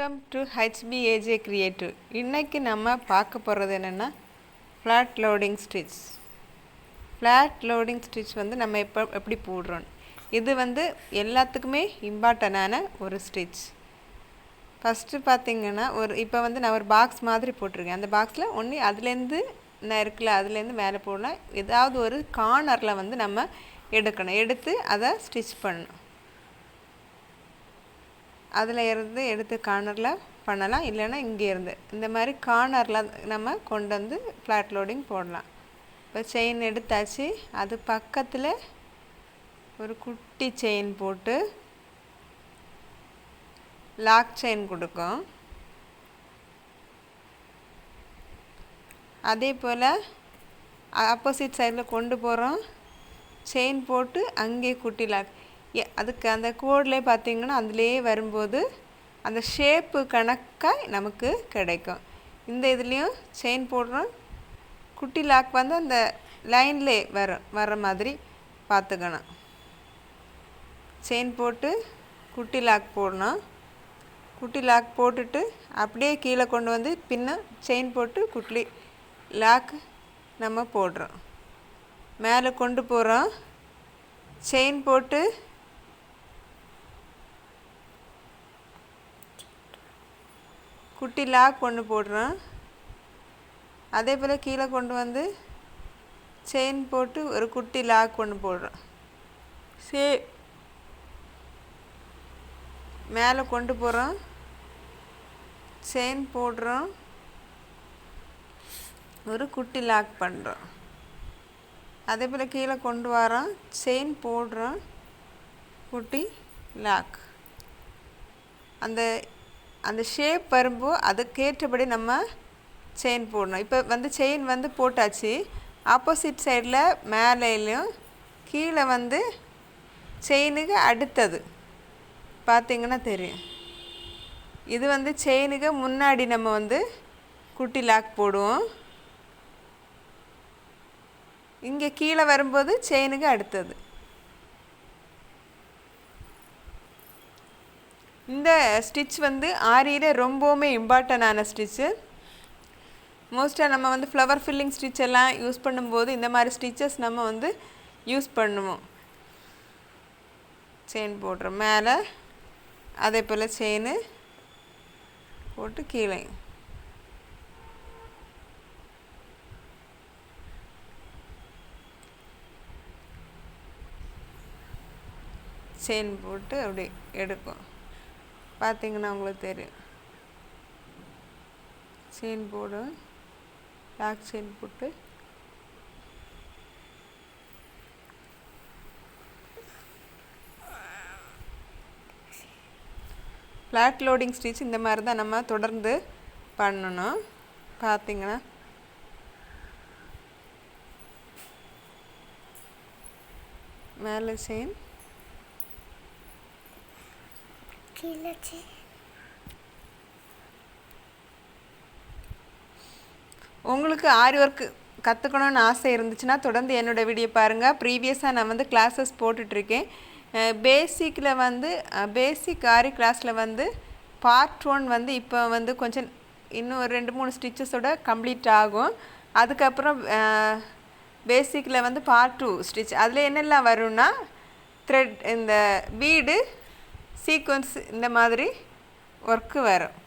Welcome to ஹெச்பிஏஜே creative. இன்றைக்கி நம்ம பார்க்க போகிறது என்னென்னா flat loading stitch. Flat loading stitch வந்து நம்ம எப்படி போடுறோம், இது வந்து எல்லாத்துக்குமே இம்பார்ட்டண்டான ஒரு ஸ்டிச். ஃபஸ்ட்டு பார்த்திங்கன்னா இப்போ வந்து நான் ஒரு பாக்ஸ் மாதிரி போட்டிருக்கேன். அந்த பாக்ஸில் ஒன்று அதுலேருந்து நான் இருக்குல்ல அதுலேருந்து மேலே போடலாம். ஏதாவது ஒரு கார்னரில் வந்து நம்ம எடுத்து அதை ஸ்டிச் பண்ணணும். அதில் இருந்து எடுத்து கார்னரில் பண்ணலாம், இல்லைன்னா இங்கே இருந்து இந்த மாதிரி கார்னரில் நம்ம கொண்டு வந்து ஃப்ளாட் லோடிங் போடலாம். இப்போ செயின் எடுத்தாச்சு. அது பக்கத்தில் ஒரு குட்டி செயின் போட்டு லாக் செயின் கொடுக்கும். அதே போல் ஆப்போசிட் சைடில் கொண்டு போகிறோம், செயின் போட்டு அங்கே குட்டி லாக். அதுக்கு அந்த கோட்லேயே பார்த்திங்கன்னா அதுலேயே வரும்போது அந்த ஷேப்பு கணக்காக நமக்கு கிடைக்கும். இந்த இதுலேயும் செயின் போடுறோம், குட்டி லாக் வந்து அந்த லைன்லே வர மாதிரி பார்த்துக்கணும். செயின் போட்டு குட்டி லாக் போடணும். குட்டி லாக் போட்டுட்டு அப்படியே கீழே கொண்டு வந்து பின்ன செயின் போட்டு குட்டி லாக் நம்ம போடுறோம். மேலே கொண்டு போகிறோம், செயின் போட்டு குட்டி லாக் ஒன்று போடுறோம். அதே போல் கீழே கொண்டு வந்து செயின் போட்டு ஒரு குட்டி லாக் ஒன்று போடுறோம். மேலே கொண்டு போகிறோம், செயின் போடுறோம், ஒரு குட்டி லாக் பண்ணுறோம். அதே போல் கீழே கொண்டு வரோம், செயின் போடுறோம், குட்டி லாக். அந்த ஷேப் வரும்போது அதுக்கேற்றபடி நம்ம செயின் போடணும். இப்போ வந்து செயின் வந்து போட்டாச்சு. ஆப்போசிட் சைடில் மேலேயும் கீழே வந்து செயினுக்கு அடுத்தது பார்த்திங்கன்னா தெரியும். இது வந்து செயினுக்கு முன்னாடி நம்ம வந்து குட்டி லாக் போடுவோம். இங்கே கீழே வரும்போது செயினுக்கு அடுத்தது. இந்த ஸ்டிச் வந்து ஆரியில் ரொம்பவுமே இம்பார்ட்டண்டான ஸ்டிச்சு. மோஸ்ட்டாக நம்ம வந்து ஃப்ளவர் ஃபில்லிங் ஸ்டிச் எல்லாம் யூஸ் பண்ணும்போது இந்த மாதிரி ஸ்டிச்சஸ் நம்ம வந்து யூஸ் பண்ணுவோம். செயின் போடுறோம் மேலே, அதே போல் செயின் போட்டு கீழே செயின் போட்டு அப்படி எடுக்கும். பார்த்திங்கன்னா உங்களுக்கு தெரியும். செயின் போடும், லாக் செயின் போட்டு ஃப்ளாட் லோடிங் ஸ்டிச் இந்த மாதிரி தான் நம்ம தொடர்ந்து பண்ணணும். பார்த்திங்கன்னா மேலே செயின், உங்களுக்கு ஆரி ஒர்க் கற்றுக்கணுன்னு ஆசை இருந்துச்சுன்னா தொடர்ந்து என்னோடய வீடியோ பாருங்கள். ப்ரீவியஸாக நான் வந்து கிளாஸஸ் போட்டுட்ருக்கேன். பேசிக்கில் வந்து பேசிக் ஆரி கிளாஸில் வந்து பார்ட் 1 வந்து இப்போ வந்து கொஞ்சம் இன்னும் ஒரு 2-3 ஸ்டிச்சஸோட கம்ப்ளீட் ஆகும். அதுக்கப்புறம் பேசிக்கில் வந்து பார்ட் 2 ஸ்டிச். அதில் என்னெல்லாம் வரும்னா த்ரெட், இந்த பீடு, சீக்வன்ஸ், இந்த மாதிரி ஒர்க்கு வரும்.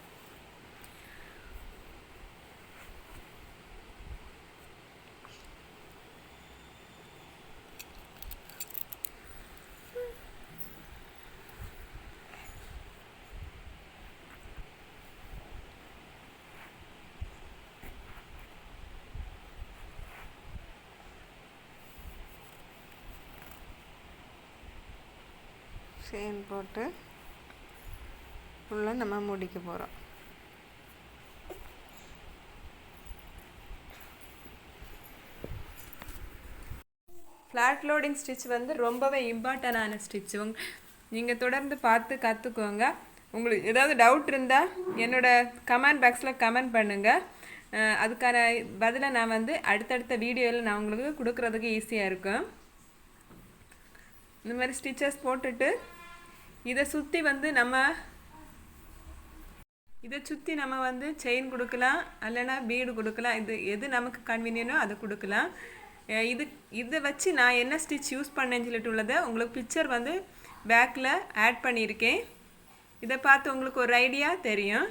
செயின் போட்டு ஃபுல்லாக நம்ம முடிக்க போகிறோம். ஃப்ளாட் லோடிங் ஸ்டிச் வந்து ரொம்பவே இம்பார்ட்டண்டான ஸ்டிச். நீங்கள் தொடர்ந்து பார்த்து கற்றுக்கோங்க. உங்களுக்கு ஏதாவது டவுட் இருந்தால் என்னோடய கமெண்ட் பாக்ஸில் கமெண்ட் பண்ணுங்கள். அதுக்கான பதிலை நான் வந்து அடுத்தடுத்த வீடியோவில் நான் உங்களுக்கு கொடுக்குறதுக்கு ஈஸியாக இருக்கும். இந்த மாதிரி ஸ்டிச்சஸ் போட்டுட்டு இதை சுற்றி வந்து நம்ம இதை சுற்றி நம்ம வந்து செயின் கொடுக்கலாம், இல்லைனா பீடு கொடுக்கலாம். இது எது நமக்கு கன்வீனியனோ அதை கொடுக்கலாம். இதை வச்சு நான் என்ன ஸ்டிச் யூஸ் பண்ணேன்னு சொல்லிட்டு உள்ளதை உங்களுக்கு பிக்சர் வந்து பேக்கில் ஆட் பண்ணியிருக்கேன். இதை பார்த்து உங்களுக்கு ஒரு ஐடியா தெரியும்.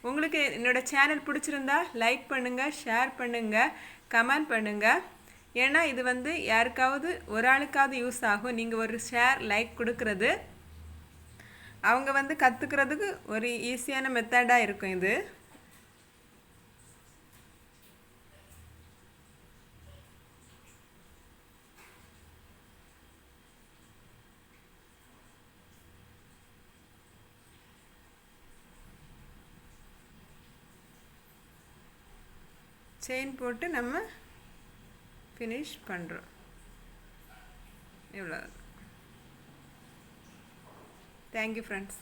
உங்களுக்கு என்னோடய சேனல் பிடிச்சிருந்தா லைக் பண்ணுங்கள், ஷேர் பண்ணுங்கள், கமெண்ட் பண்ணுங்கள். ஏன்னா இது வந்து யாருக்காவது ஒரு ஆளுக்காவது யூஸ் ஆகும். நீங்கள் ஒரு ஷேர் லைக் கொடுக்கறது அவங்க வந்து கற்றுக்கிறதுக்கு ஒரு ஈஸியான மெத்தடாக இருக்கும். இது செயின் போட்டு நம்ம ஃபினிஷ் பண்ணுறோம். இவ்வளோ. Thank you friends.